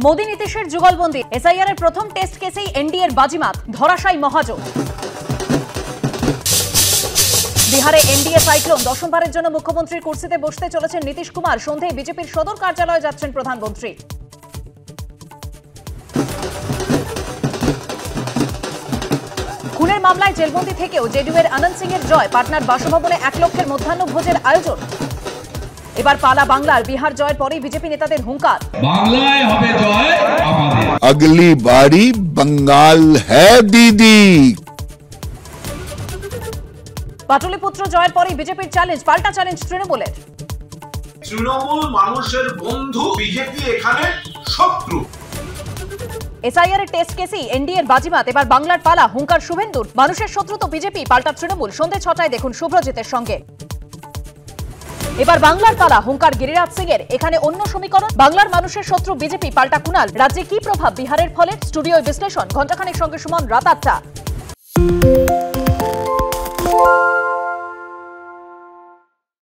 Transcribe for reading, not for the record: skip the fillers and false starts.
Modi নীতিশের যুগলবন্দি, SIR এর প্রথম test কেসেই এনডিএর বাজিমাত, ধরাশায়ী মহাজোট। বিহারে এনডিএ সাইক্লোন, দশমবারের জন্য মুখ্যমন্ত্রীর কুর্সিতে বসতে চলেছেন নীতিশ কুমার। সন্ধ্যায় বিজেপির সদর কার্যালয়ে যাচ্ছেন প্রধানমন্ত্রী। খুনের মামলায় জেলবন্দি থেকেও জেডিইউ-এর আনন্দ সিং এর জয়, পাটনার বাসভবনে 1 লক্ষের মধ্যাহ্ন ভোজের আয়োজন। এবার পালা বাংলার, বিহার জয়ের পরেই বিজেপি নেতাদের হুঙ্কার, বাংলায় হবে জয় আমাদের। अगली बारी बंगाल है दीदी। পাটলিপুত্র জয়ের পরেই বিজেপির চ্যালেঞ্জ, পাল্টা চ্যালেঞ্জ তৃণমূলের। তৃণমূল মানুষের বন্ধু, বিজেপি এখানে শত্রু। এসআইআর এর টেস্ট কেসেই এনডিএর বাজিমাত, এবার বাংলার পালা, হুঙ্কার শুভেন্দুর। মানুষের শত্রু তো বিজেপি, পাল্টা তৃণমূল। সন্ধ্যে 6টায় দেখুন শুভ্রজিতের সঙ্গে। এবার বাংলার পালা, হুঙ্কার গিরিরাজ সিং এর। এখানে অন্য সমীকরণ, বাংলার মানুষের শত্রু বিজেপি, পাল্টা কুণাল। রাজ্যে কি প্রভাব বিহারের ফলে? স্টুডিও বিশ্লেষণ, ঘণ্টাখানেক সঙ্গে সুমন, রাত 8টা।